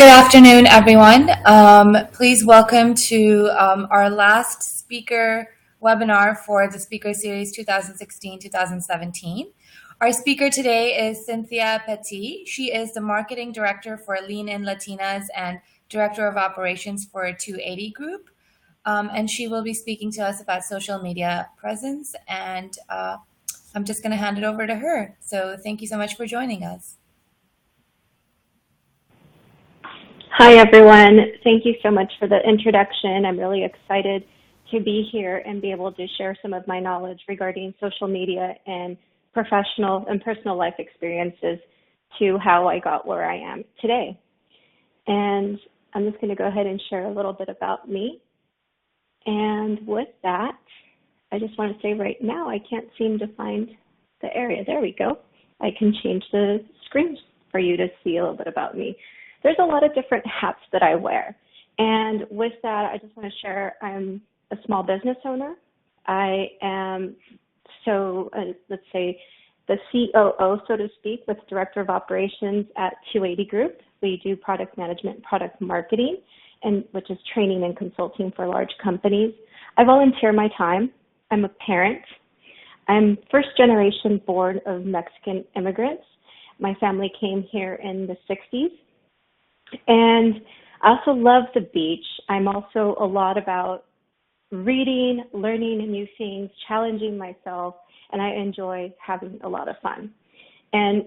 Good afternoon, everyone. Please welcome to our last speaker webinar for the Speaker Series 2016-2017. Our speaker today is Cynthia Petti. She is the Marketing Director for Lean In Latinas and Director of Operations for 280 Group. And she will be speaking to us about social media presence. And I'm just going to hand it over to her. So thank you so much for joining us. Hi, everyone. Thank you so much for the introduction. I'm really excited to be here and be able to share some of my knowledge regarding social media and professional and personal life experiences to how I got where I am today. And I'm just going to go ahead and share a little bit about me. And with that, I just want to say right now, I can't seem to find the area. There we go. I can change the screen for you to see a little bit about me. There's a lot of different hats that I wear. And with that, I just want to share I'm a small business owner. I am, let's say, the COO, so to speak, with Director of Operations at 280 Group. We do product management, product marketing, and which is training and consulting for large companies. I volunteer my time. I'm a parent. I'm first generation born of Mexican immigrants. My family came here in the 60s. And I also love the beach. I'm also a lot about reading, learning new things, challenging myself, and I enjoy having a lot of fun. And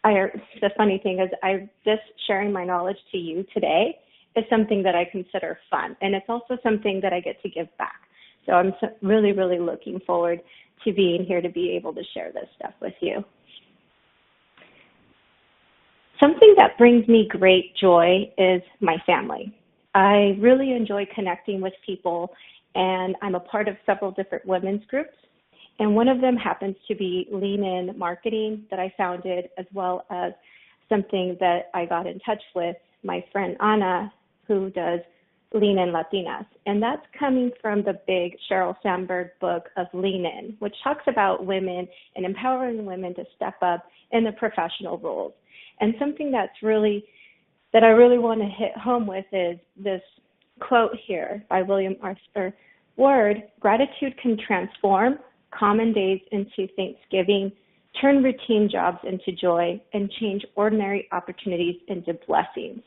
the funny thing is, just sharing my knowledge to you today is something that I consider fun, and it's also something that I get to give back. So I'm really, really looking forward to being here to be able to share this stuff with you. Something that brings me great joy is my family. I really enjoy connecting with people, and I'm a part of several different women's groups. And one of them happens to be Lean In Marketing that I founded, as well as something that I got in touch with my friend Anna, who does Lean In Latinas. And that's coming from the big Sheryl Sandberg book of Lean In, which talks about women and empowering women to step up in the professional roles. And something that I really want to hit home with is this quote here by William Arthur Ward: "Gratitude can transform common days into Thanksgiving, turn routine jobs into joy, and change ordinary opportunities into blessings."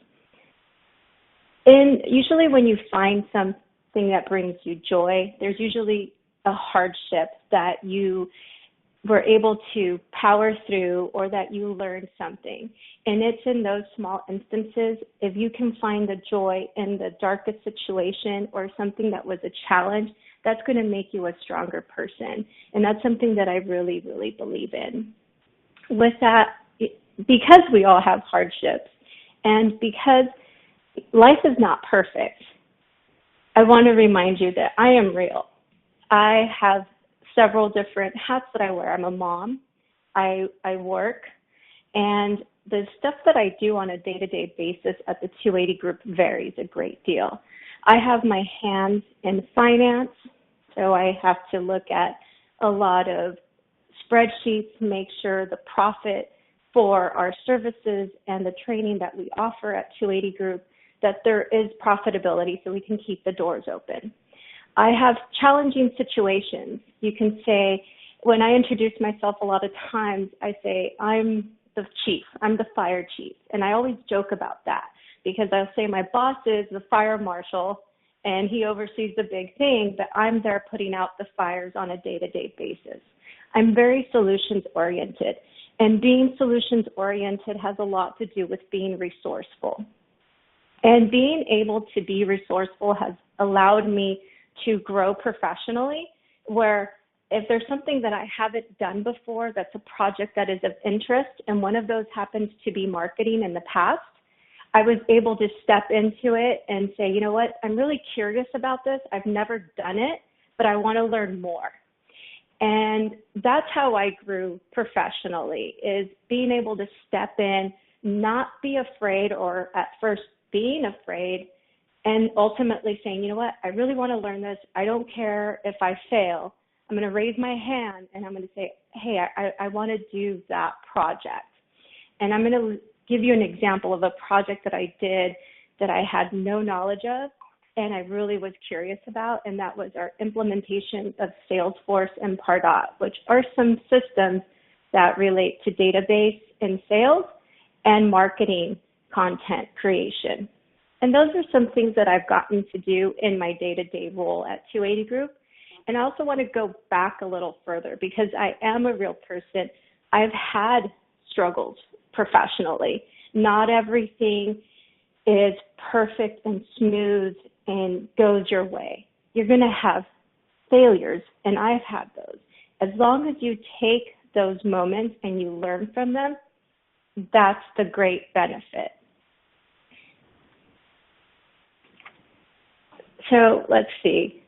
And usually when you find something that brings you joy, there's usually a hardship that you were able to power through or that you learned something. And it's in those small instances, if you can find the joy in the darkest situation or something that was a challenge, that's going to make you a stronger person. And that's something that I really, really believe in. With that, because we all have hardships and because life is not perfect, I want to remind you that I am real. I have several different hats that I wear. I'm a mom, I work, and the stuff that I do on a day-to-day basis at the 280 Group varies a great deal. I have my hands in finance, so I have to look at a lot of spreadsheets, make sure the profit for our services and the training that we offer at 280 Group, that there is profitability so we can keep the doors open. I have challenging situations. You can say, when I introduce myself a lot of times, I say, I'm the chief, I'm the fire chief. And I always joke about that because I'll say my boss is the fire marshal and he oversees the big thing, but I'm there putting out the fires on a day-to-day basis. I'm very solutions-oriented, and being solutions-oriented has a lot to do with being resourceful. And being able to be resourceful has allowed me to grow professionally, where if there's something that I haven't done before that's a project that is of interest, and one of those happens to be marketing in the past, I was able to step into it and say, you know what, I'm really curious about this. I've never done it, but I want to learn more. And that's how I grew professionally, is being able to step in, not be afraid, or at first being afraid, and ultimately saying, you know what, I really want to learn this. I don't care if I fail. I'm going to raise my hand and I'm going to say, hey, I want to do that project. And I'm going to give you an example of a project that I did that I had no knowledge of and I really was curious about, and that was our implementation of Salesforce and Pardot, which are some systems that relate to database and sales and marketing content creation. And those are some things that I've gotten to do in my day-to-day role at 280 Group. And I also want to go back a little further because I am a real person. I've had struggles professionally. Not everything is perfect and smooth and goes your way. You're going to have failures, and I've had those. As long as you take those moments and you learn from them, that's the great benefit. So let's see.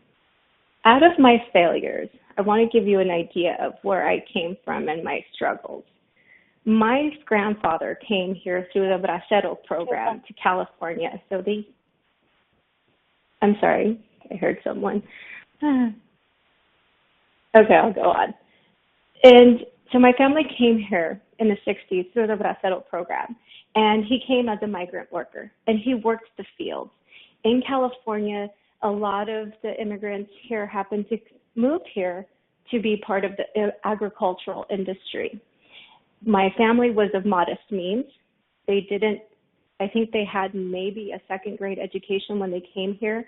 Out of my failures, I want to give you an idea of where I came from and my struggles. My grandfather came here through the Bracero program to California. I'm sorry, I heard someone. Okay, I'll go on. And so my family came here in the 60s through the Bracero program, and he came as a migrant worker, and he worked the fields. In California, a lot of the immigrants here happened to move here to be part of the agricultural industry. My family was of modest means. I think they had maybe a second grade education when they came here.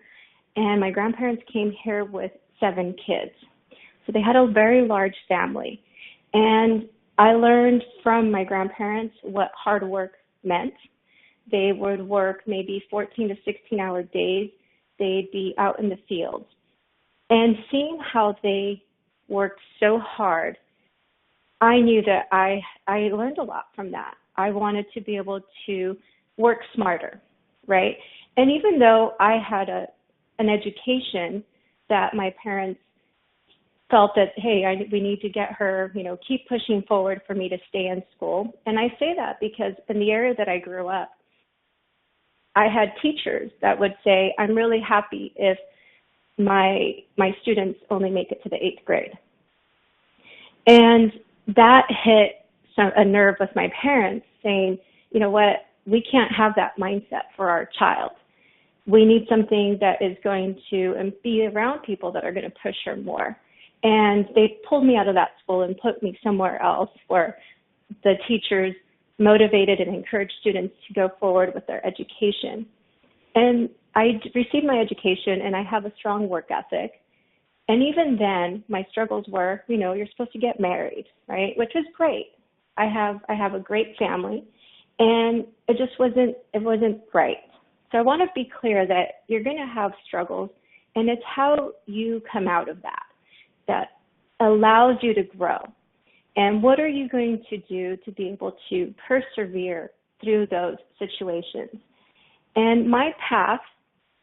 And my grandparents came here with 7 kids. So they had a very large family. And I learned from my grandparents what hard work meant. They would work maybe 14 to 16-hour days. They'd be out in the fields. And seeing how they worked so hard, I knew that I learned a lot from that. I wanted to be able to work smarter, right? And even though I had an education that my parents felt that, hey, we need to get her, keep pushing forward for me to stay in school. And I say that because in the area that I grew up, I had teachers that would say, I'm really happy if my students only make it to the 8th grade. And that hit a nerve with my parents saying, you know what, we can't have that mindset for our child. We need something that is going to be around people that are going to push her more. And they pulled me out of that school and put me somewhere else where the teachers motivated and encouraged students to go forward with their education. And I received my education, and I have a strong work ethic. And even then, my struggles were, you're supposed to get married, right? Which is great. I have a great family, and it just wasn't right. So I want to be clear that you're going to have struggles, and it's how you come out of that allows you to grow. And what are you going to do to be able to persevere through those situations? And my path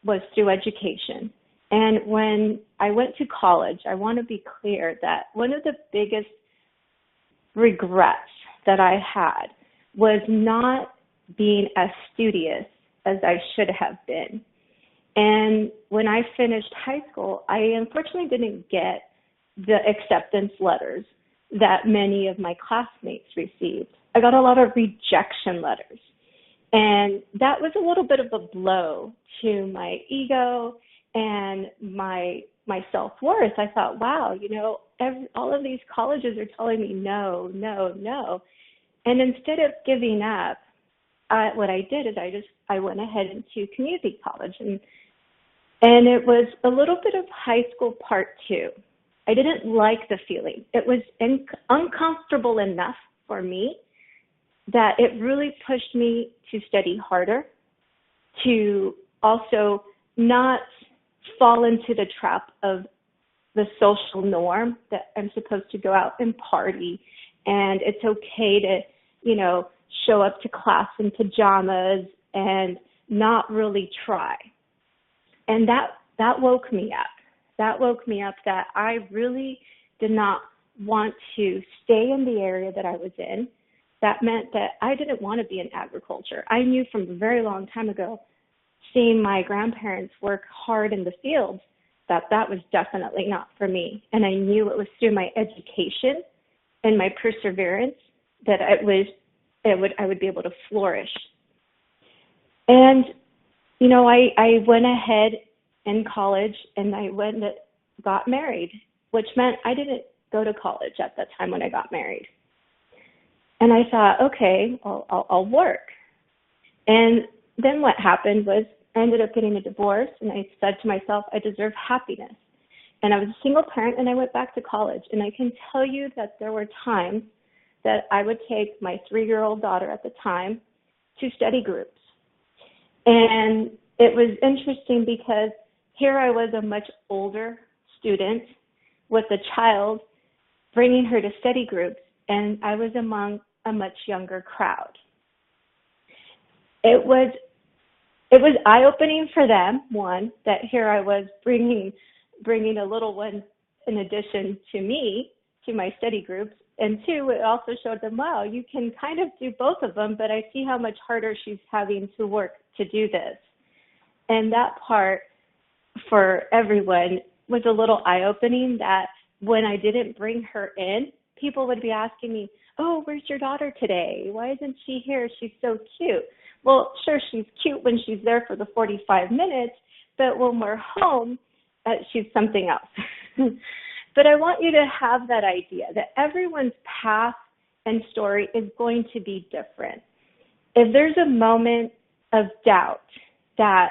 was through education. And when I went to college, I want to be clear that one of the biggest regrets that I had was not being as studious as I should have been. And when I finished high school, I unfortunately didn't get the acceptance letters that many of my classmates received. I got a lot of rejection letters. And that was a little bit of a blow to my ego and my self-worth. I thought, wow, all of these colleges are telling me no, no, no. And instead of giving up, what I did is I went ahead into community college. And it was a little bit of high school part 2. I didn't like the feeling. It was uncomfortable enough for me that it really pushed me to study harder, to also not fall into the trap of the social norm that I'm supposed to go out and party, and it's okay to, show up to class in pajamas and not really try. And that woke me up. That woke me up that I really did not want to stay in the area that I was in. That meant that I didn't want to be in agriculture. I knew from a very long time ago, seeing my grandparents work hard in the fields, that was definitely not for me. And I knew it was through my education and my perseverance that it I would be able to flourish. And, you know, I went ahead in college and I got married, which meant I didn't go to college at that time when I got married. And I thought, okay, I'll work. And then what happened was I ended up getting a divorce, and I said to myself, I deserve happiness. And I was a single parent, and I went back to college. And I can tell you that there were times that I would take my 3-year-old daughter at the time to study groups. And it was interesting because here I was, a much older student with a child, bringing her to study groups, and I was among a much younger crowd. It was eye-opening for them, one, that here I was bringing a little one in addition to me to my study groups, and two, it also showed them, wow, you can kind of do both of them, but I see how much harder she's having to work to do this. And that part for everyone was a little eye-opening, that when I didn't bring her in, people would be asking me, oh, where's your daughter today? Why isn't she here? She's so cute. Well, sure, she's cute when she's there for the 45 minutes, but when we're home, she's something else. But I want you to have that idea that everyone's path and story is going to be different. If there's a moment of doubt that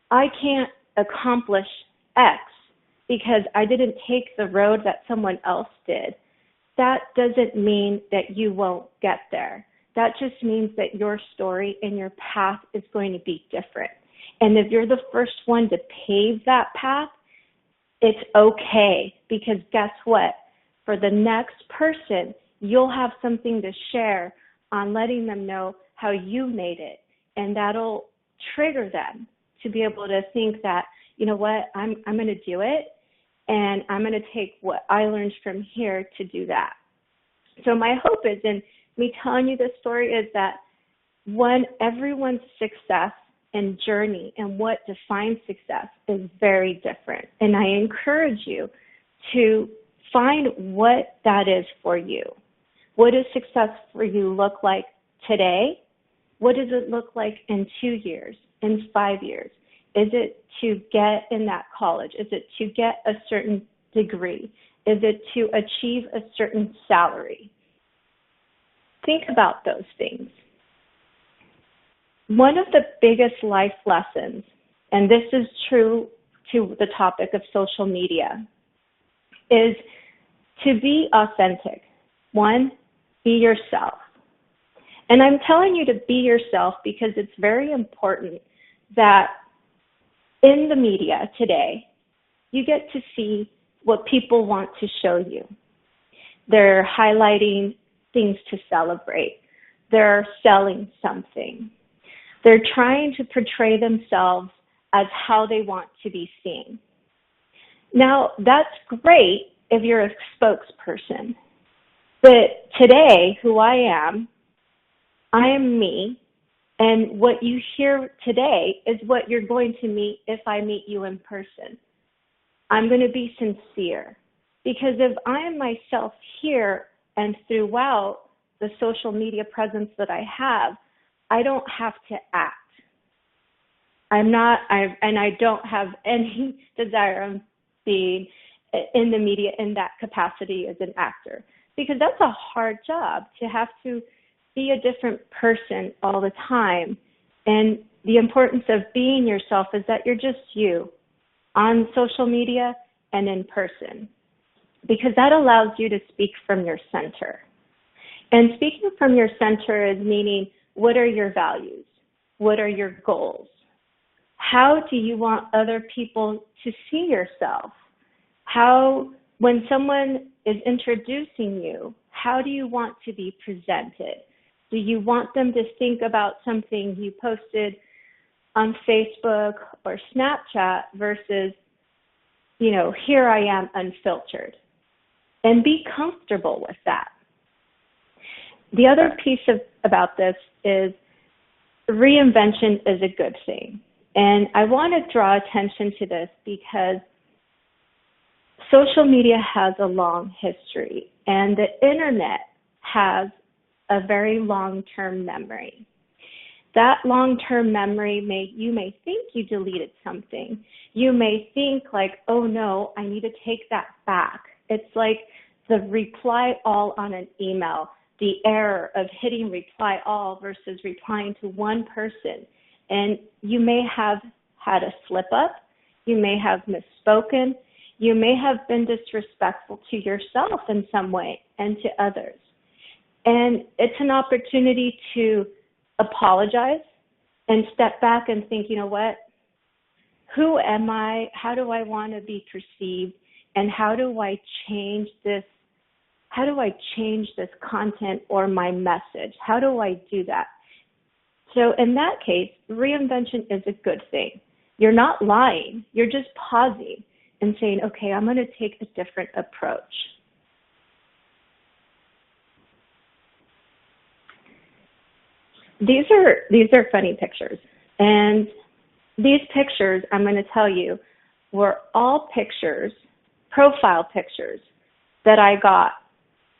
I can't accomplish X because I didn't take the road that someone else did, that doesn't mean that you won't get there. That just means that your story and your path is going to be different. And if you're the first one to pave that path, it's okay, because guess what? For the next person, you'll have something to share on letting them know how you made it. And that'll trigger them to be able to think that, you know what, I'm going to do it, and I'm going to take what I learned from here to do that. So my hope is in me telling you this story is that, one, everyone's success and journey and what defines success is very different. And I encourage you to find what that is for you. What does success for you look like today? What does it look like in 2 years, in 5 years? Is it to get in that college? Is it to get a certain degree? Is it to achieve a certain salary? Think about those things. One of the biggest life lessons, and this is true to the topic of social media, is to be authentic. One, be yourself. And I'm telling you to be yourself because it's very important that in the media today, you get to see what people want to show you. They're highlighting things to celebrate. They're selling something. They're trying to portray themselves as how they want to be seen. Now, that's great if you're a spokesperson. But today, who I am me, and what you hear today is what you're going to meet if I meet you in person. I'm going to be sincere, because if I am myself here and throughout the social media presence that I have, I don't have to act. I don't have any desire of being in the media in that capacity as an actor, because that's a hard job to have to be a different person all the time. And the importance of being yourself is that you're just you on social media and in person, because that allows you to speak from your center. And speaking from your center is meaning, what are your values? What are your goals? How do you want other people to see yourself? How, when someone is introducing you, how do you want to be presented? Do you want them to think about something you posted on Facebook or Snapchat versus, here I am unfiltered? And be comfortable with that. The other piece about this is reinvention is a good thing. And I want to draw attention to this because social media has a long history, and the internet has a very long-term memory. That long-term memory you may think you deleted something. You may think like, oh no, I need to take that back. It's like the reply all on an email, the error of hitting reply all versus replying to one person. And you may have had a slip up. You may have misspoken. You may have been disrespectful to yourself in some way and to others. And it's an opportunity to apologize and step back and think, you know what? Who am I? How do I want to be perceived? And how do I change this? How do I change this content or my message? How do I do that? So in that case, reinvention is a good thing. You're not lying. You're just pausing and saying, okay, I'm going to take a different approach. These are funny pictures. And these pictures, I'm going to tell you, were all pictures, profile pictures, that I got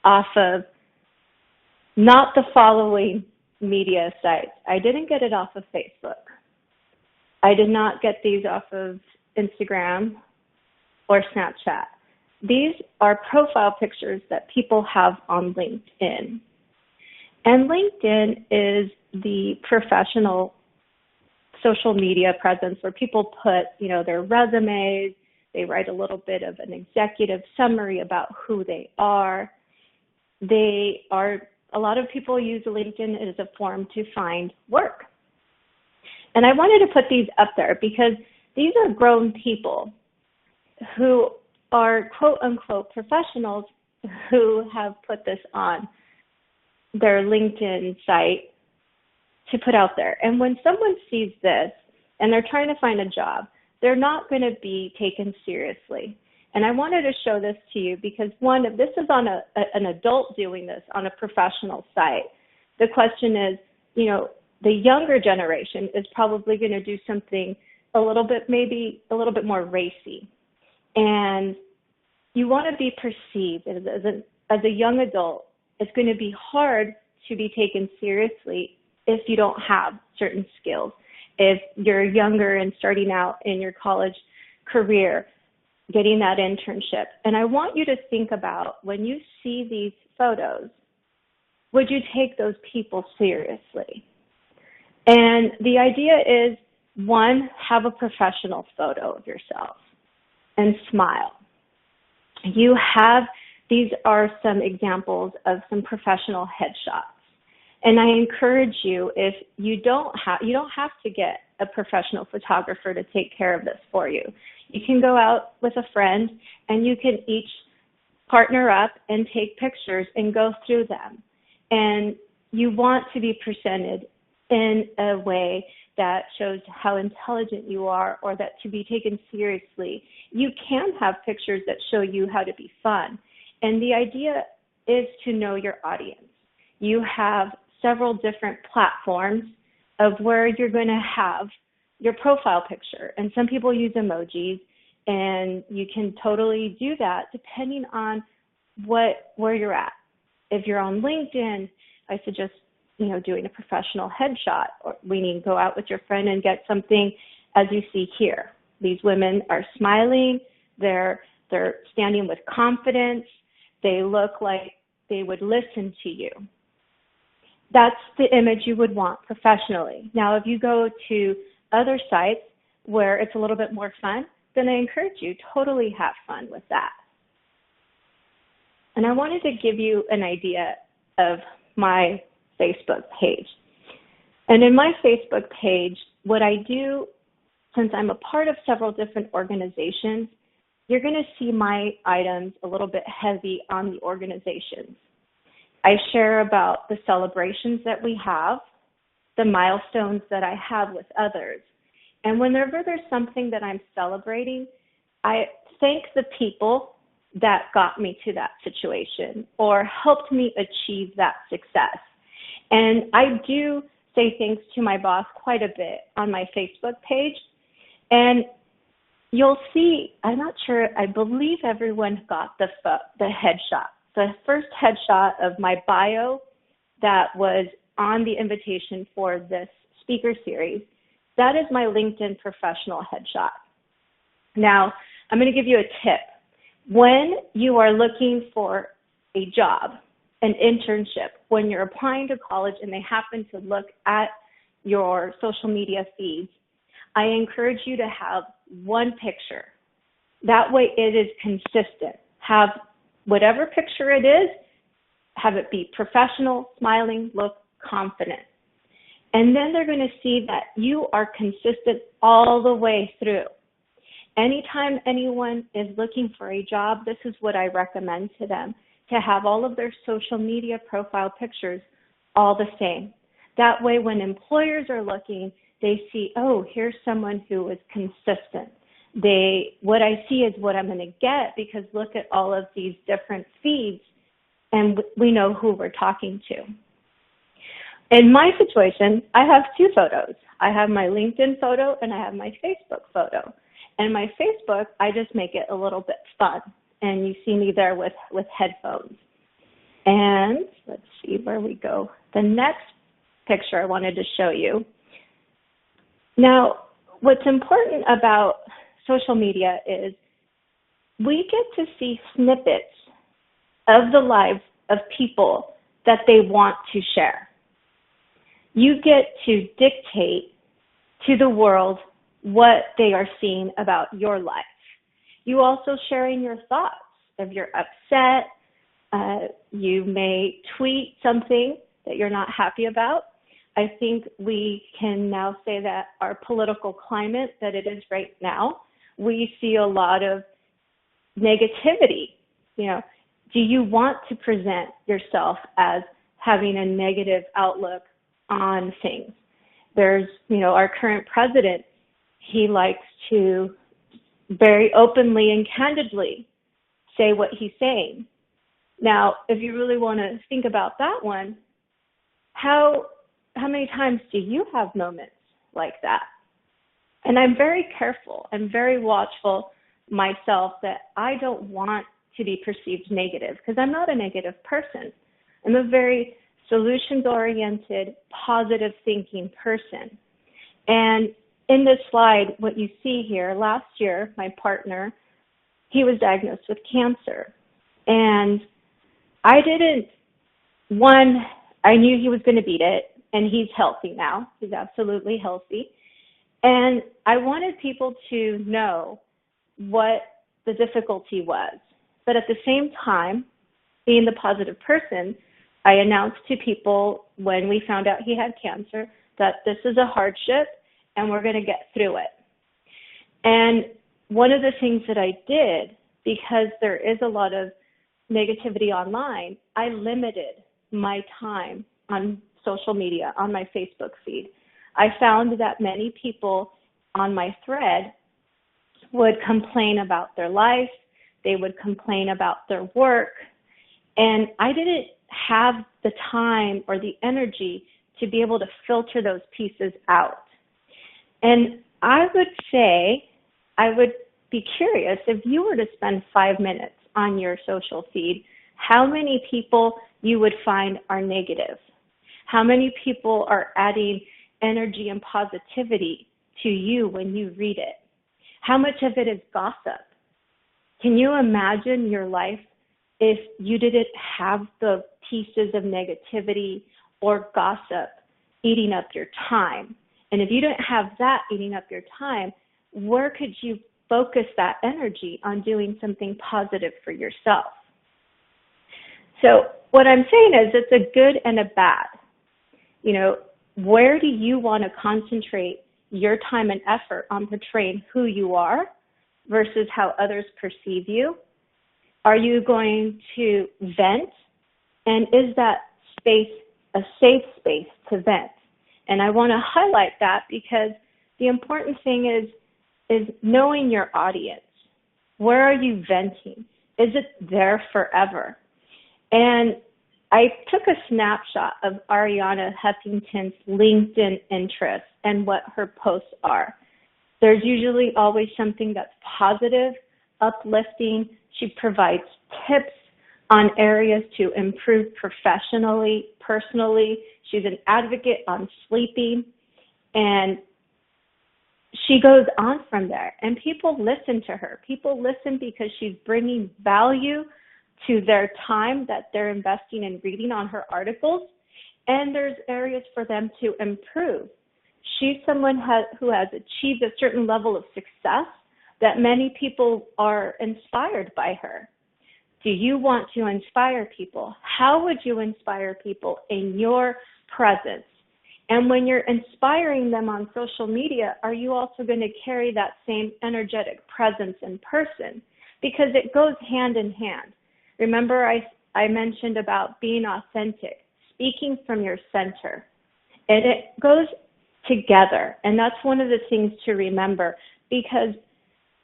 off of not the following media sites. I didn't get it off of Facebook. I did not get these off of Instagram or Snapchat. These are profile pictures that people have on LinkedIn. And LinkedIn is the professional social media presence where people put, their resumes, they write a little bit of an executive summary about who they are. A lot of people use LinkedIn as a form to find work. And I wanted to put these up there because these are grown people who are quote unquote professionals who have put this on their LinkedIn site to put out there. And when someone sees this and they're trying to find a job, they're not going to be taken seriously. And I wanted to show this to you because, one, if this is on an adult doing this on a professional site, the question is, the younger generation is probably going to do something maybe a little bit more racy. And you want to be perceived as a young adult. It's going to be hard to be taken seriously if you don't have certain skills. If you're younger and starting out in your college career, getting that internship. And I want you to think about when you see these photos, would you take those people seriously? And the idea is, one, have a professional photo of yourself and smile. These are some examples of some professional headshots. And I encourage you, if you don't have to get a professional photographer to take care of this for you. You can go out with a friend and you can each partner up and take pictures and go through them. And you want to be presented in a way that shows how intelligent you are or that to be taken seriously. You can have pictures that show you how to be fun. And the idea is to know your audience. You have several different platforms of where you're going to have your profile picture. And some people use emojis, and you can totally do that depending on where you're at. If you're on LinkedIn, I suggest doing a professional headshot, or meaning go out with your friend and get something as you see here. These women are smiling, they're standing with confidence, they look like they would listen to you. That's the image you would want professionally. Now, if you go to other sites where it's a little bit more fun, then I encourage you, totally have fun with that. And I wanted to give you an idea of my Facebook page. And in my Facebook page, what I do, since I'm a part of several different organizations, you're going to see my items a little bit heavy on the organizations. I share about the celebrations that we have, the milestones that I have with others. And whenever there's something that I'm celebrating, I thank the people that got me to that situation or helped me achieve that success. And I do say thanks to my boss quite a bit on my Facebook page. And you'll see, I'm not sure, I believe everyone got the headshot. The first headshot of my bio that was on the invitation for this speaker series, that is my LinkedIn professional headshot. Now, I'm going to give you a tip. When you are looking for a job, an internship, when you're applying to college and they happen to look at your social media feeds, I encourage you to have one picture. That way it is consistent. Have whatever picture it is, have it be professional, smiling, look confident. And then they're going to see that you are consistent all the way through. Anytime anyone is looking for a job, this is what I recommend to them, to have all of their social media profile pictures all the same. That way when employers are looking, they see, oh, here's someone who is consistent. What I see is what I'm going to get, because look at all of these different feeds and we know who we're talking to. In my situation, I have two photos. I have my LinkedIn photo and I have my Facebook photo. And my Facebook, I just make it a little bit fun. And you see me there with headphones. And let's see where we go. The next picture I wanted to show you. Now, what's important about social media is we get to see snippets of the lives of people that they want to share. You get to dictate to the world what they are seeing about your life. You also sharing your thoughts. If you're upset, you may tweet something that you're not happy about. I think we can now say that our political climate that it is right now, we see a lot of negativity. Do you want to present yourself as having a negative outlook on things? There's, our current president, he likes to very openly and candidly say what he's saying. Now, if you really want to think about that one, how many times do you have moments like that? And I'm very careful. I'm very watchful myself that I don't want to be perceived negative, because I'm not a negative person. I'm a very solutions-oriented, positive thinking person. And in this slide, what you see here, last year, my partner, he was diagnosed with cancer. And I knew he was going to beat it, and he's healthy now. He's absolutely healthy. And I wanted people to know what the difficulty was. But at the same time, being the positive person, I announced to people when we found out he had cancer that this is a hardship and we're going to get through it. And one of the things that I did, because there is a lot of negativity online, I limited my time on social media, on my Facebook feed. I found that many people on my thread would complain about their life, they would complain about their work, and I didn't have the time or the energy to be able to filter those pieces out. And I would say, I would be curious if you were to spend 5 minutes on your social feed, how many people you would find are negative? How many people are adding energy and positivity to you when you read it? How much of it is gossip? Can you imagine your life if you didn't have the pieces of negativity or gossip eating up your time? And if you didn't have that eating up your time, where could you focus that energy on doing something positive for yourself? So what I'm saying is it's a good and a bad. Where do you want to concentrate your time and effort on portraying who you are versus how others perceive you? Are you going to vent? And is that space a safe space to vent? And I want to highlight that because the important thing is knowing your audience. Where are you venting? Is it there forever? And I took a snapshot of Ariana Huffington's LinkedIn interests and what her posts are. There's usually always something that's positive, uplifting. She provides tips on areas to improve professionally, personally. She's an advocate on sleeping, and she goes on from there. And people listen to her. People listen because she's bringing value to their time that they're investing in reading on her articles, and there's areas for them to improve. She's someone who has achieved a certain level of success that many people are inspired by her. Do you want to inspire people? How would you inspire people in your presence? And when you're inspiring them on social media, are you also going to carry that same energetic presence in person? Because it goes hand in hand. Remember, I mentioned about being authentic, speaking from your center. And it goes together. And that's one of the things to remember, because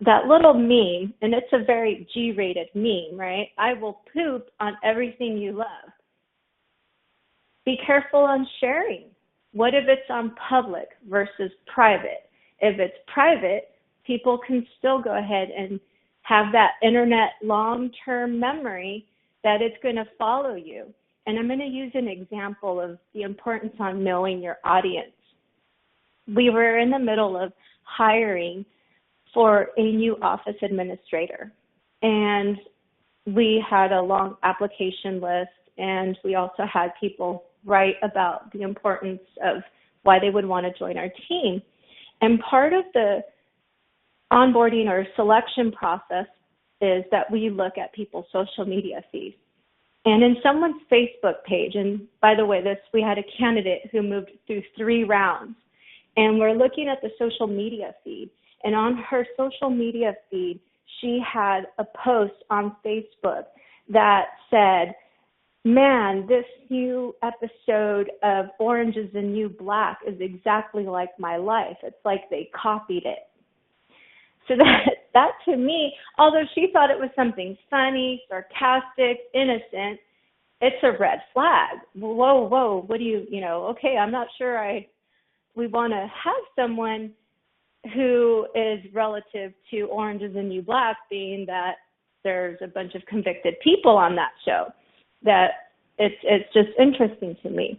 that little meme, and it's a very G-rated meme, right? I will poop on everything you love. Be careful on sharing. What if it's on public versus private? If it's private, people can still go ahead and have that internet long-term memory that it's going to follow you. And I'm going to use an example of the importance on knowing your audience. We were in the middle of hiring for a new office administrator, and we had a long application list, and we also had people write about the importance of why they would want to join our team. And part of the onboarding or selection process is that we look at people's social media feeds. And in someone's Facebook page, and by the way, we had a candidate who moved through 3 rounds, and we're looking at the social media feed. And on her social media feed, she had a post on Facebook that said, "Man, this new episode of Orange is the New Black is exactly like my life. It's like they copied it." So that to me, although she thought it was something funny, sarcastic, innocent, it's a red flag. Whoa, what do okay, I'm not sure we want to have someone who is relative to Orange is the New Black, being that there's a bunch of convicted people on that show. That it's just interesting to me.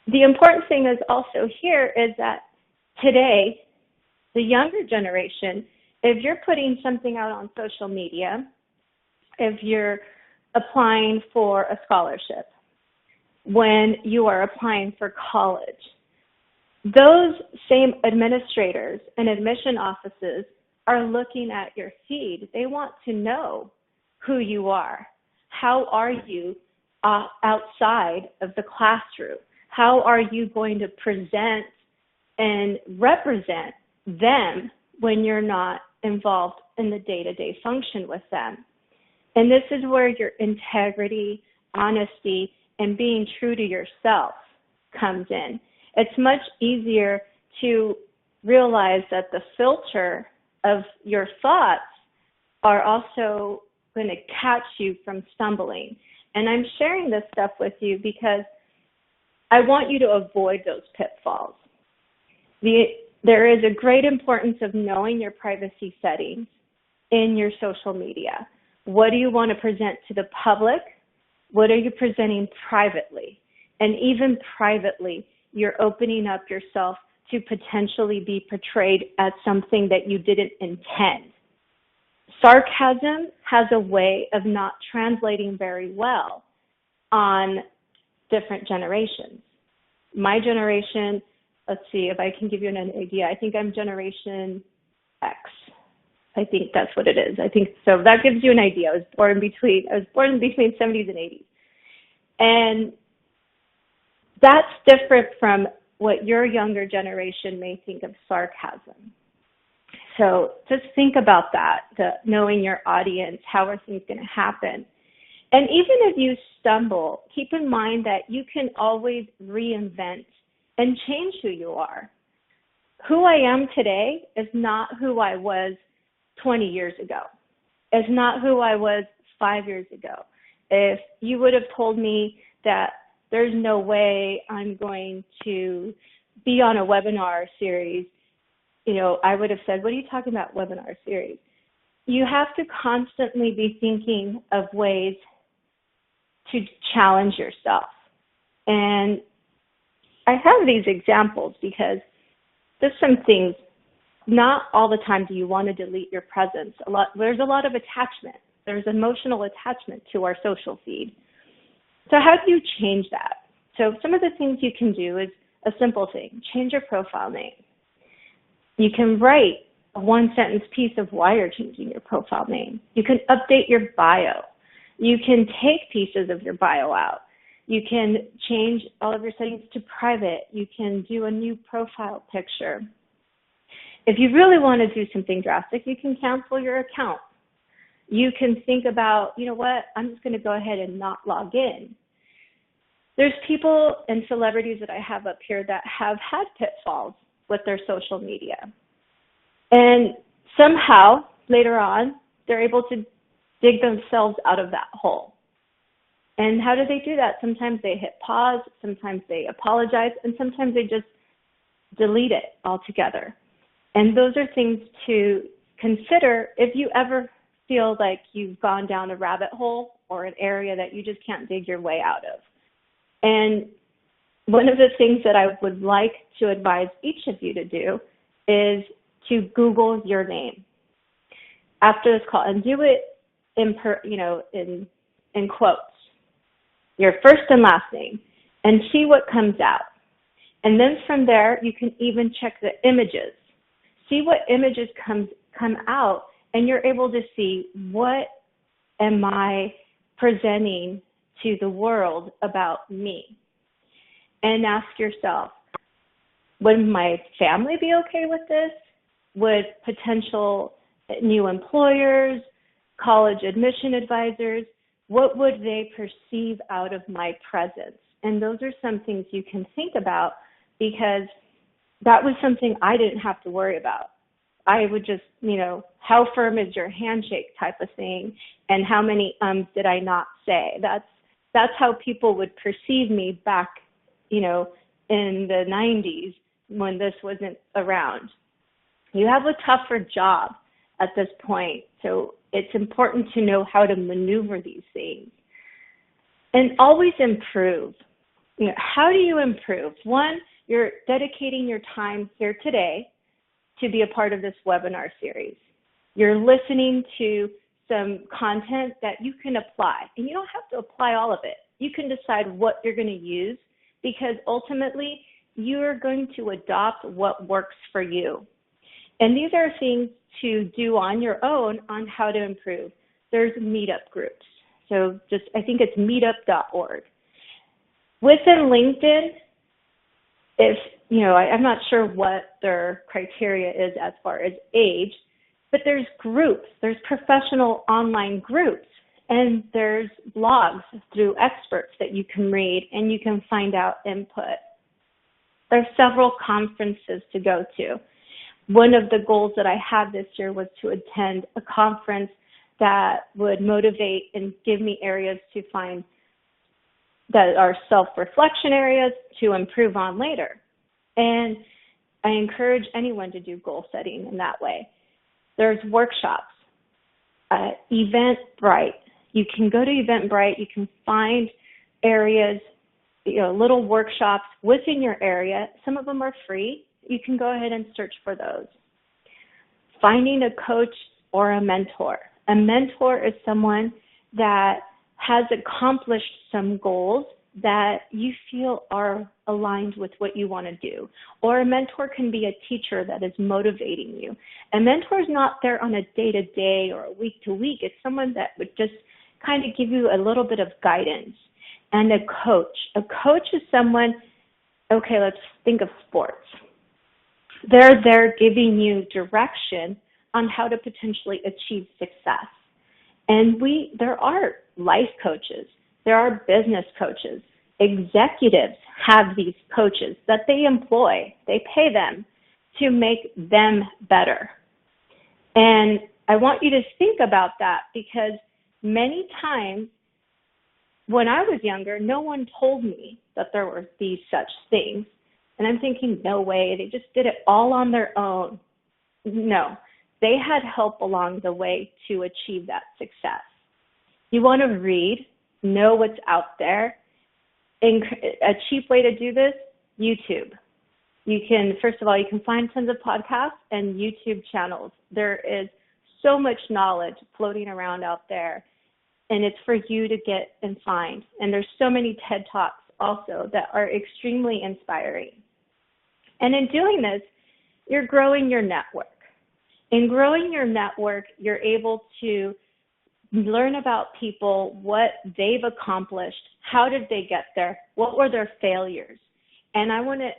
The important thing is also here is that today, the younger generation, if you're putting something out on social media, if you're applying for a scholarship, when you are applying for college, those same administrators and admission offices are looking at your feed. They want to know who you are. How are you outside of the classroom? How are you going to present and represent them when you're not involved in the day-to-day function with them? And this is where your integrity, honesty, and being true to yourself comes in. It's much easier to realize that the filter of your thoughts are also going to catch you from stumbling. And I'm sharing this stuff with you because I want you to avoid those pitfalls. There is a great importance of knowing your privacy settings in your social media. What do you want to present to the public? What are you presenting privately? And even privately, you're opening up yourself to potentially be portrayed as something that you didn't intend. Sarcasm has a way of not translating very well on different generations. My generation, let's see if I can give you an idea. I think I'm Generation X. I think that's what it is. I think so. That gives you an idea. I was born between 70s and 80s. And that's different from what your younger generation may think of sarcasm. So just think about that, knowing your audience, how are things going to happen. And even if you stumble, keep in mind that you can always reinvent and change who you are. Who I am today is not who I was 20 years ago. It's not who I was 5 years ago. If you would have told me that there's no way I'm going to be on a webinar series, I would have said, what are you talking about, webinar series? You have to constantly be thinking of ways to challenge yourself. And I have these examples because there's some things, not all the time do you want to delete your presence. There's a lot of attachment. There's emotional attachment to our social feed. So how do you change that? So some of the things you can do is a simple thing. Change your profile name. You can write a one-sentence piece of why you're changing your profile name. You can update your bio. You can take pieces of your bio out. You can change all of your settings to private. You can do a new profile picture. If you really want to do something drastic, you can cancel your account. You can think about, you know what, I'm just going to go ahead and not log in. There's people and celebrities that I have up here that have had pitfalls with their social media. And somehow, later on, they're able to dig themselves out of that hole. And how do they do that? Sometimes they hit pause, sometimes they apologize, and sometimes they just delete it altogether. And those are things to consider if you ever feel like you've gone down a rabbit hole or an area that you just can't dig your way out of. And one of the things that I would like to advise each of you to do is to Google your name after this call, and do it in quotes, your first and last name, and see what comes out. And then from there, you can even check the images. See what images come out, and you're able to see, what am I presenting to the world about me? And ask yourself, would my family be okay with this? Would potential new employers, college admission advisors, what would they perceive out of my presence? And those are some things you can think about, because that was something I didn't have to worry about. I would just, how firm is your handshake type of thing, and how many did I not say? That's how people would perceive me back, in the 90s when this wasn't around. You have a tougher job at this point, so it's important to know how to maneuver these things. And always improve. How do you improve? One, you're dedicating your time here today to be a part of this webinar series. You're listening to some content that you can apply, and you don't have to apply all of it. You can decide what you're going to use, because ultimately you're going to adopt what works for you. And these are things to do on your own on how to improve. There's meetup groups. So I think it's meetup.org. Within LinkedIn, I'm not sure what their criteria is as far as age, but there's groups, there's professional online groups, and there's blogs through experts that you can read, and you can find out input. There's several conferences to go to. One of the goals that I had this year was to attend a conference that would motivate and give me areas to find that are self-reflection areas to improve on later. And I encourage anyone to do goal setting in that way. There's workshops, Eventbrite. You can go to Eventbrite. You can find areas, little workshops within your area. Some of them are free. You can go ahead and search for those. Finding a coach or a mentor. A mentor is someone that has accomplished some goals that you feel are aligned with what you want to do. Or a mentor can be a teacher that is motivating you. A mentor is not there on a day-to-day or a week-to-week. It's someone that would just kind of give you a little bit of guidance. And a coach. A coach is someone, okay, let's think of sports. They're there giving you direction on how to potentially achieve success. And there are life coaches. There are business coaches. Executives have these coaches that they employ. They pay them to make them better. And I want you to think about that, because many times when I was younger, no one told me that there were these such things. And I'm thinking, no way, they just did it all on their own. No, they had help along the way to achieve that success. You want to read know what's out there. And a cheap way to do this, YouTube. You can, first of all, you can find tons of podcasts and YouTube channels. There is so much knowledge floating around out there, and it's for you to get and find. And there's so many TED Talks also that are extremely inspiring. And in doing this, you're growing your network. In growing your network, you're able to learn about people, what they've accomplished, how did they get there, what were their failures. And I want to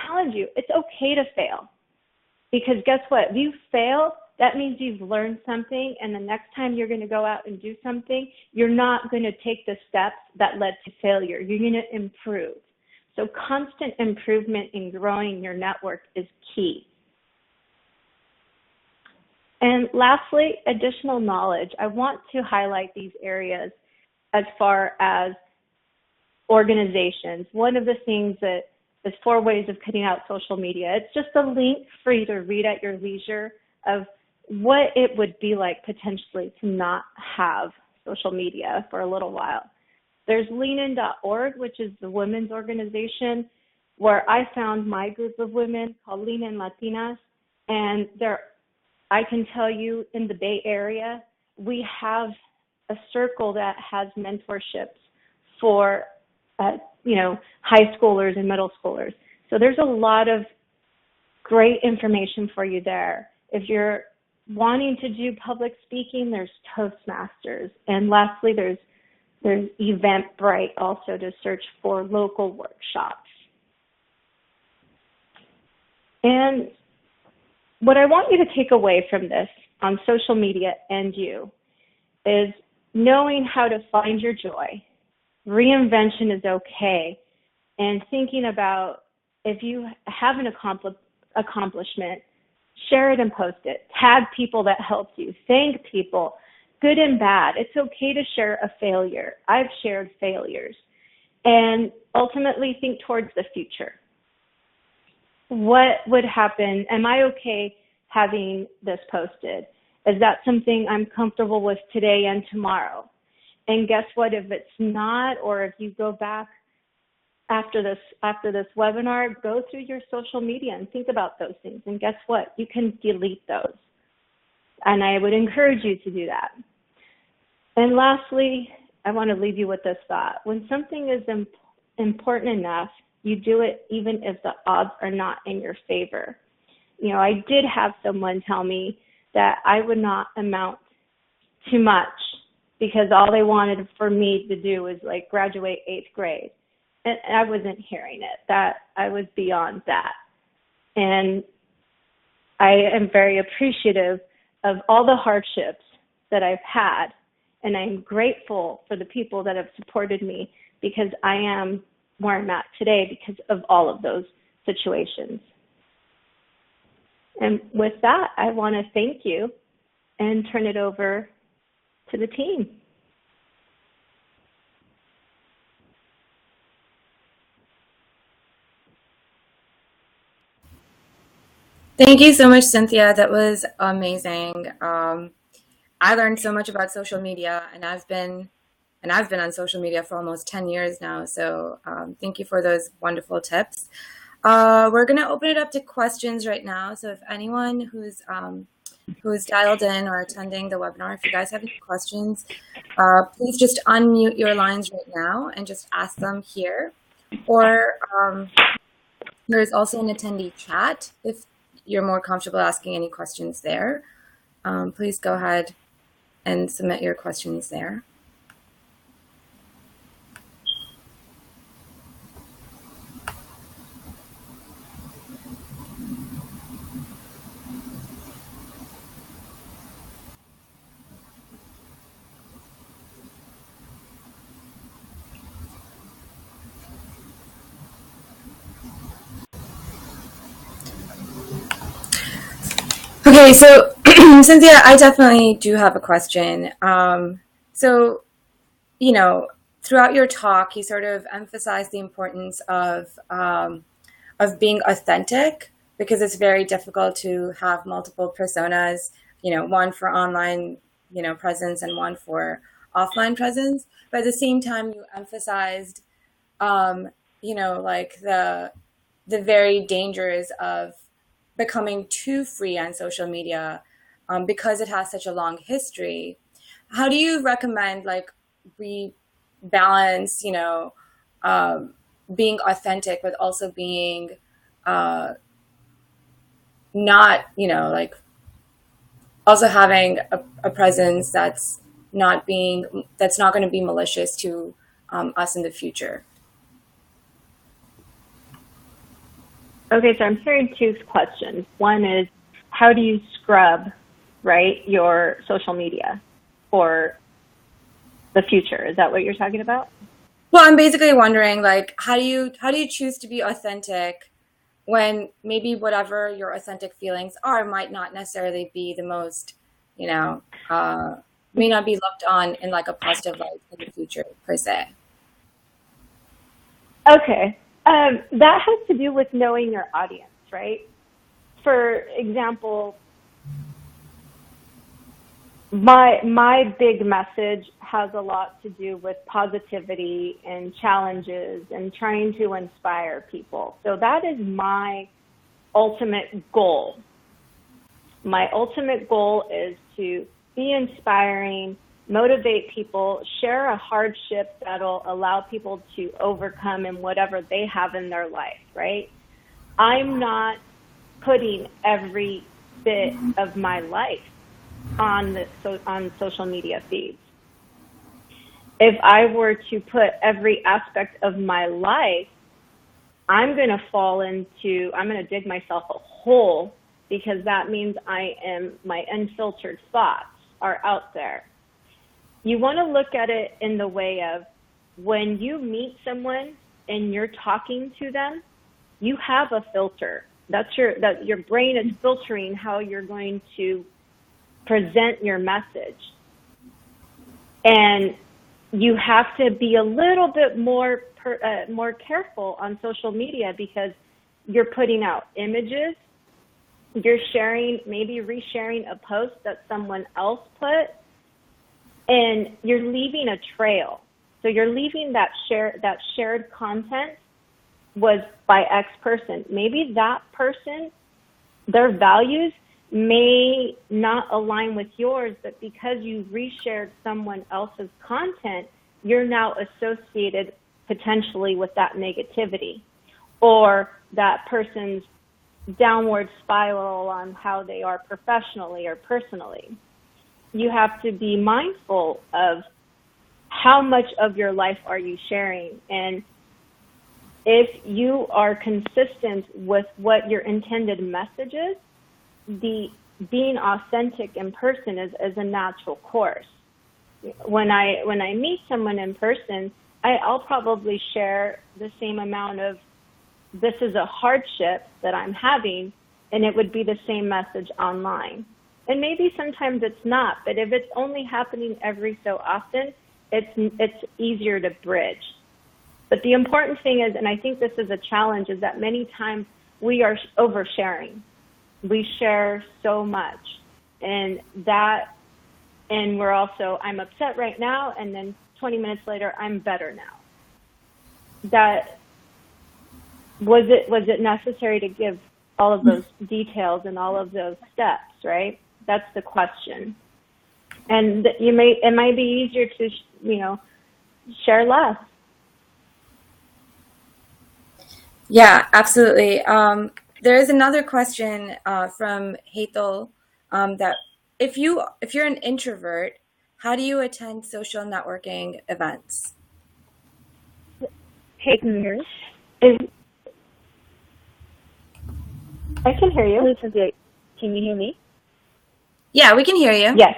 challenge you, it's okay to fail. Because guess what? If you fail, that means you've learned something, and the next time you're going to go out and do something, you're not going to take the steps that led to failure. You're going to improve. So constant improvement in growing your network is key. And lastly, additional knowledge. I want to highlight these areas as far as organizations. One of the things that is 4 ways of cutting out social media. It's just a link for you to read at your leisure of what it would be like potentially to not have social media for a little while. There's leanin.org, which is the women's organization where I found my group of women called Lean In Latinas. And I can tell you in the Bay Area, we have a circle that has mentorships for high schoolers and middle schoolers. So there's a lot of great information for you there. If you're wanting to do public speaking, there's Toastmasters. And lastly, there's Eventbrite also to search for local workshops. And what I want you to take away from this on social media and you is knowing how to find your joy. Reinvention is okay. And thinking about if you have an accomplishment, share it and post it. Tag people that helped you. Thank people, good and bad. It's okay to share a failure. I've shared failures. And ultimately think towards the future. What would happen? Am I okay having this posted? Is that something I'm comfortable with today and tomorrow? And guess what? If it's not, or if you go back after this webinar, go through your social media and think about those things. And guess what? You can delete those. And I would encourage you to do that. And lastly, I want to leave you with this thought. When something is important enough, you do it even if the odds are not in your favor. I did have someone tell me that I would not amount to much because all they wanted for me to do was like graduate 8th grade. And I wasn't hearing it, that I was beyond that. And I am very appreciative of all the hardships that I've had. And I'm grateful for the people that have supported me because I am where I'm at today because of all of those situations. And with that, I want to thank you and turn it over to the team. Thank you so much, Cynthia. That was amazing. I learned so much about social media, and I've been on social media for almost 10 years now. So thank you for those wonderful tips. We're going to open it up to questions right now. So if anyone who's dialed in or attending the webinar, if you guys have any questions, please just unmute your lines right now and just ask them here. Or there's also an attendee chat if you're more comfortable asking any questions there. Please go ahead and submit your questions there. Okay, so Cynthia, I definitely do have a question. So, throughout your talk, you sort of emphasized the importance of being authentic because it's very difficult to have multiple personas, one for online, presence and one for offline presence, but at the same time, you emphasized, like the very dangers of becoming too free on social media because it has such a long history. How do you recommend like we balance, being authentic, but also being not, like also having a presence that's not going to be malicious to us in the future? Okay, so I'm hearing two questions. One is, how do you scrub, right, your social media for the future? Is that what you're talking about? Well, I'm basically wondering, like, how do you choose to be authentic when maybe whatever your authentic feelings are might not necessarily be the most, you know, may not be looked on in like a positive light in the future per se. Okay. That has to do with knowing your audience, right? For example, my big message has a lot to do with positivity and challenges and trying to inspire people. So that is my ultimate goal. My ultimate goal is to be inspiring, motivate people, share a hardship that'll allow people to overcome in whatever they have in their life, right? I'm not putting every bit of my life on social media feeds. If I were to put every aspect of my life, I'm going to dig myself a hole, because that means my unfiltered thoughts are out there. You want to look at it in the way of, when you meet someone and you're talking to them, you have a filter. That your brain is filtering how you're going to present your message. And you have to be a little bit more careful on social media, because you're putting out images, you're maybe resharing a post that someone else put, and you're leaving a trail. So you're leaving that shared content was by X person. Maybe that person, their values may not align with yours, but because you reshared someone else's content, you're now associated potentially with that negativity, or that person's downward spiral on how they are professionally or personally. You have to be mindful of how much of your life are you sharing. And if you are consistent with what your intended message is, being authentic in person is a natural course. When I meet someone in person, I'll probably share the same amount of, this is a hardship that I'm having, and it would be the same message online. And maybe sometimes it's not, but if it's only happening every so often, it's easier to bridge. But the important thing is, and I think this is a challenge, is that many times we are oversharing. We share so much, and we're also, I'm upset right now, and then 20 minutes later, I'm better now. That was it necessary to give all of those details and all of those steps, right? That's the question. And it might be easier to, share less. Yeah, absolutely. There is another question from Hathel, that if you're an introvert, how do you attend social networking events? Hey, can you hear me? I can hear you. Hello, Cynthia. Can you hear me? Yeah, we can hear you. Yes.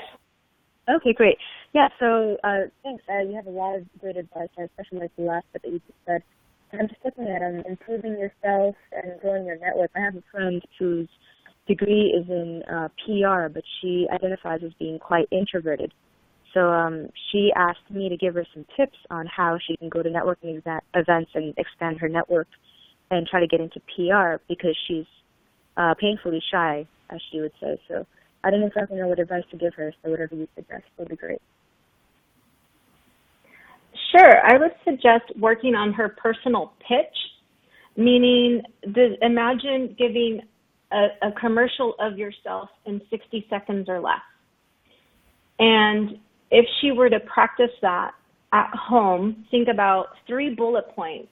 Okay, great. Yeah, so thanks. You have a lot of great advice, especially like the last bit that you just said. I'm just looking at improving yourself and growing your network. I have a friend whose degree is in PR, but she identifies as being quite introverted. So she asked me to give her some tips on how she can go to networking events and expand her network and try to get into PR, because she's painfully shy, as she would say. So I don't exactly know what advice to give her, so whatever you suggest would be great. Sure. I would suggest working on her personal pitch, meaning imagine giving a commercial of yourself in 60 seconds or less. And if she were to practice that at home, think about 3 bullet points.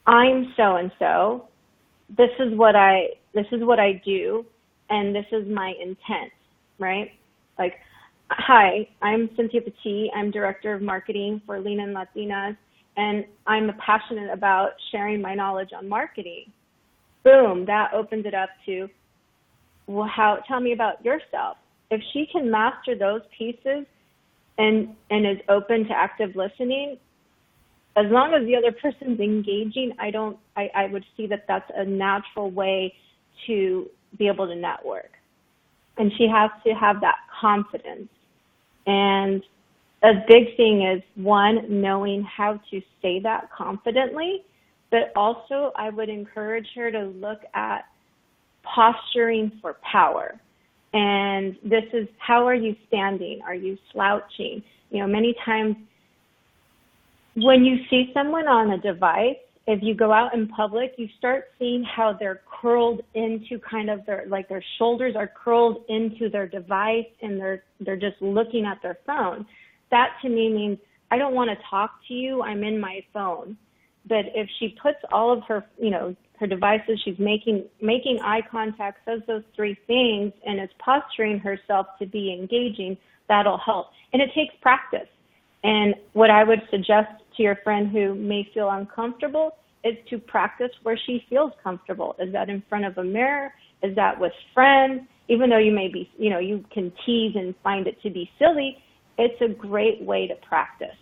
I'm so and so. This is what I do, and this is my intent, right? Like, hi, I'm Cynthia Petti. I'm Director of Marketing for Lean and Latinas, and I'm passionate about sharing my knowledge on marketing. Boom, that opens it up to, well, tell me about yourself. If she can master those pieces and is open to active listening, as long as the other person's engaging, I would see that that's a natural way to be able to network. And she has to have that confidence. And a big thing is, one, knowing how to say that confidently, but also I would encourage her to look at posturing for power. And this is, how are you standing? Are you slouching? Many times when you see someone on a device, if you go out in public, you start seeing how they're curled into kind of their shoulders are curled into their device, and they're just looking at their phone. That to me means, I don't want to talk to you, I'm in my phone. But if she puts all of her, her devices, she's making eye contact, says those 3 things, and is posturing herself to be engaging, that'll help. And it takes practice. And what I would suggest to your friend who may feel uncomfortable is to practice where she feels comfortable. Is that in front of a mirror? Is that with friends? Even though you may be, you can tease and find it to be silly, it's a great way to practice.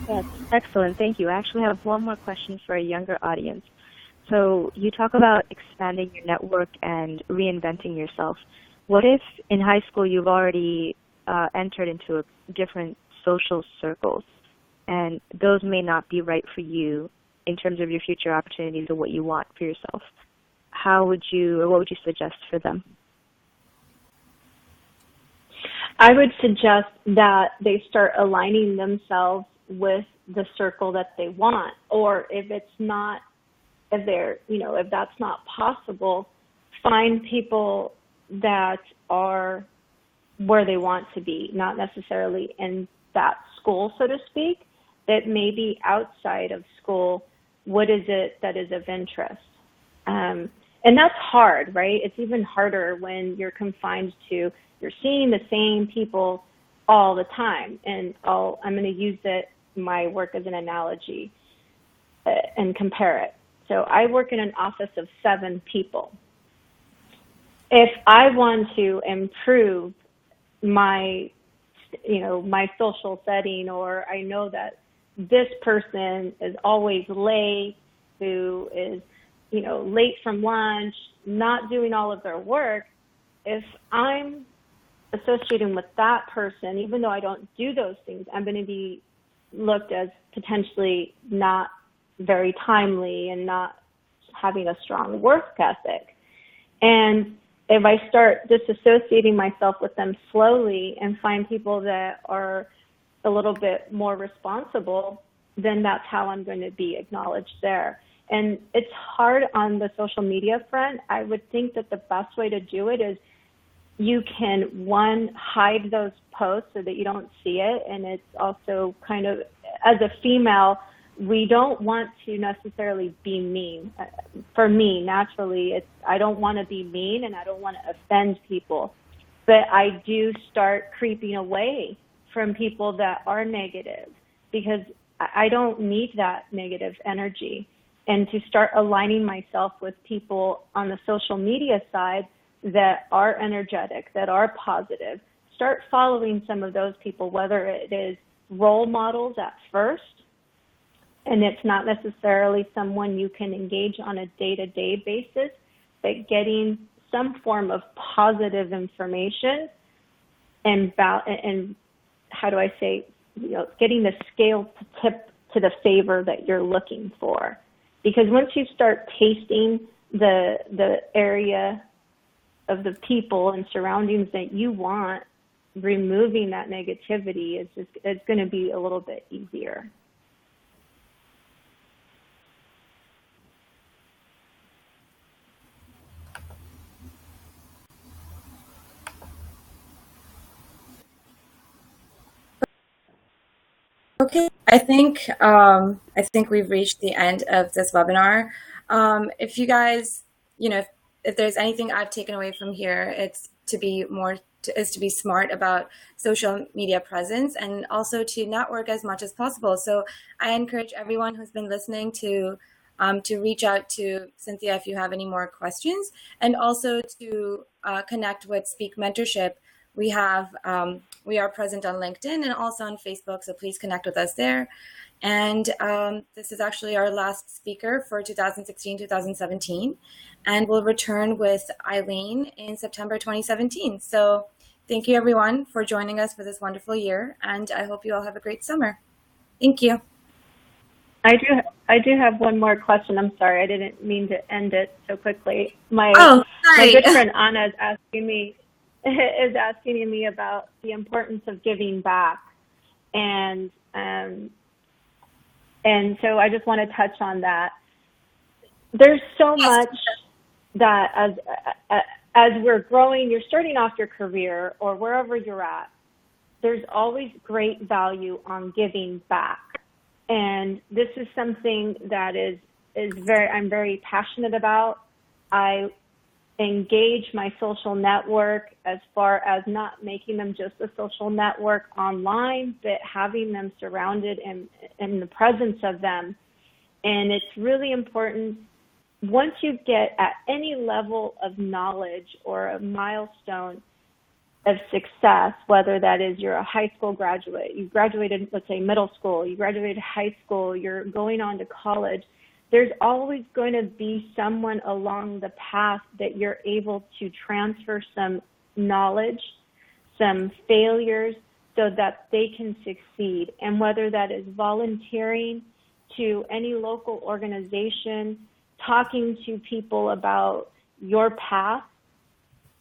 That's excellent. Thank you. I actually have one more question for a younger audience. So you talk about expanding your network and reinventing yourself. What if in high school you've already entered into different social circles, and those may not be right for you in terms of your future opportunities or what you want for yourself? What would you suggest for them? I would suggest that they start aligning themselves with the circle that they want, or if that's not possible, find people that are where they want to be, not necessarily in that school, so to speak, that may be outside of school. What is it that is of interest? And that's hard, right? It's even harder when you're confined to, you're seeing the same people all the time. And I'm going to use my work as an analogy and compare it. So I work in an office of 7 people. If I want to improve my social setting, or I know that this person is always late, who is, late from lunch, not doing all of their work, if I'm associating with that person, even though I don't do those things, I'm going to be looked as potentially not very timely and not having a strong work ethic. And if I start disassociating myself with them slowly and find people that are a little bit more responsible, then that's how I'm going to be acknowledged there. And it's hard on the social media front. I would think that the best way to do it is you can, one, hide those posts so that you don't see it. And it's also kind of, as a female, we don't want to necessarily be mean. For me, naturally, I don't want to be mean and I don't want to offend people. But I do start creeping away from people that are negative, because I don't need that negative energy. And to start aligning myself with people on the social media side that are energetic, that are positive. Start following some of those people, whether it is role models at first, and it's not necessarily someone you can engage on a day-to-day basis, but getting some form of positive information and how do I say, getting the scale to tip to the favor that you're looking for. Because once you start tasting the area of the people and surroundings that you want, removing that negativity it's going to be a little bit easier. Okay, I think we've reached the end of this webinar. If you guys, if there's anything I've taken away from here, it's to be to be smart about social media presence and also to network as much as possible. So I encourage everyone who's been listening to reach out to Cynthia if you have any more questions, and also to connect with Speak Mentorship. We are present on LinkedIn and also on Facebook, so please connect with us there. And this is actually our last speaker for 2016-2017, and we'll return with Eileen in September 2017. So thank you everyone for joining us for this wonderful year, and I hope you all have a great summer. Thank you. I do have one more question. I'm sorry, I didn't mean to end it so quickly. My good friend Anna is asking me about the importance of giving back, and so I just want to touch on that. There's so much that as we're growing, you're starting off your career or wherever you're at, there's always great value on giving back. And this is something that I'm very passionate about. I engage my social network as far as not making them just a social network online, but having them surrounded in the presence of them. And it's really important, once you get at any level of knowledge or a milestone of success, whether that is you're a high school graduate, you graduated, let's say middle school, you graduated high school, you're going on to college, there's always going to be someone along the path that you're able to transfer some knowledge, some failures, so that they can succeed. And whether that is volunteering to any local organization, talking to people about your path,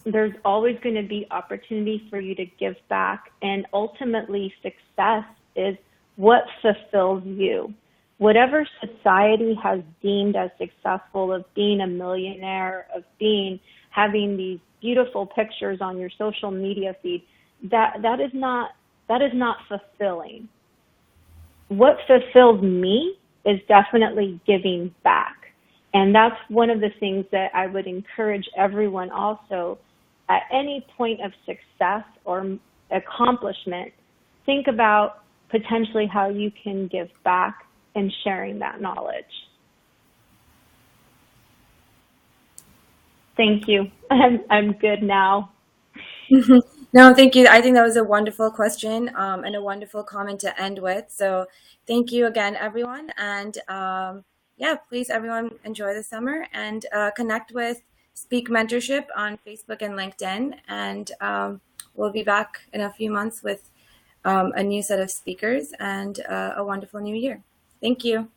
there's always going to be opportunity for you to give back. And ultimately, success is what fulfills you. Whatever society has deemed as successful, of being a millionaire, of having these beautiful pictures on your social media feed, that is not fulfilling. What fulfills me is definitely giving back. And that's one of the things that I would encourage everyone also, at any point of success or accomplishment, think about potentially how you can give back and sharing that knowledge. Thank you. I'm good now. No, thank you. I think that was a wonderful question and a wonderful comment to end with. So thank you again, everyone. And please, everyone, enjoy the summer and connect with Speak Mentorship on Facebook and LinkedIn. And we'll be back in a few months with a new set of speakers and a wonderful new year. Thank you.